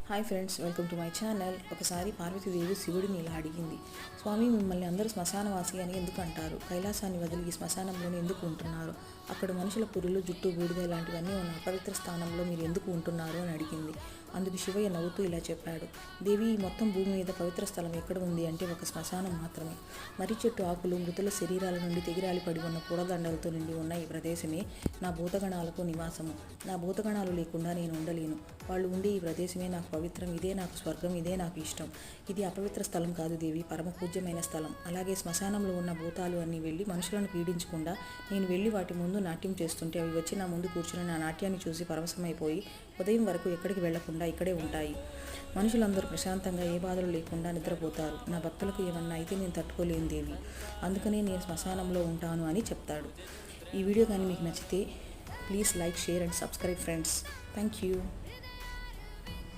Hi friends, welcome to my channel. ఒకసారి పార్వతీదేవి శివుడిని ఇలా అడిగింది, స్వామి, మిమ్మల్ని అందరూ శ్మశానవాసి అని ఎందుకు అంటారు? కైలాసాన్ని వదిలి ఈ శ్మశానంలోనే ఎందుకు ఉంటున్నారు? అక్కడ మనుషుల పురులు, జుట్టు, బూడిద ఇలాంటివన్నీ ఉన్న అపవిత్ర స్థానంలో మీరు ఎందుకు ఉంటున్నారు అని అడిగింది. అందుకు శివయ్య నవ్వుతూ ఇలా చెప్పాడు, దేవి, ఈ మొత్తం భూమి మీద పవిత్ర స్థలం ఎక్కడ ఉంది అంటే ఒక శ్మశానం మాత్రమే. మర్రి చెట్టు ఆకులు, మృతుల శరీరాల నుండి తెగిరాలి పడి ఉన్న పూలదండలతో నిండి ఉన్న ఈ ప్రదేశమే నా భూతగణాలకు నివాసము. నా భూతగణాలు లేకుండా నేను ఉండలేను. వాళ్ళు ఉండే ఈ ప్రదేశమే నాకు పవిత్రం. ఇదే నాకు స్వర్గం, ఇదే నాకు ఇష్టం. ఇది అపవిత్ర స్థలం కాదు దేవి, పరమ పూజ్యమైన స్థలం. అలాగే శ్మశానంలో ఉన్న భూతాలు అన్నీ వెళ్ళి మనుషులను పీడించకుండా నేను వెళ్ళి వాటి ముందు నాట్యం చేస్తుంటే అవి వచ్చి నా ముందు కూర్చుని నా నాట్యాన్ని చూసి పరవశమైపోయి ఉదయం వరకు ఎక్కడికి వెళ్లకుండా ఇక్కడే ఉంటాయి. మనుషులందరూ ప్రశాంతంగా ఏ బాధలు లేకుండా నిద్రపోతారు. నా భక్తులకు ఏమన్నా అయితే నేను తట్టుకోలేను దేవి, అందుకనే నేను శ్మశానంలో ఉంటాను అని చెప్తాడు. ఈ వీడియో కానీ మీకు నచ్చితే please like, share and subscribe friends. Thank you.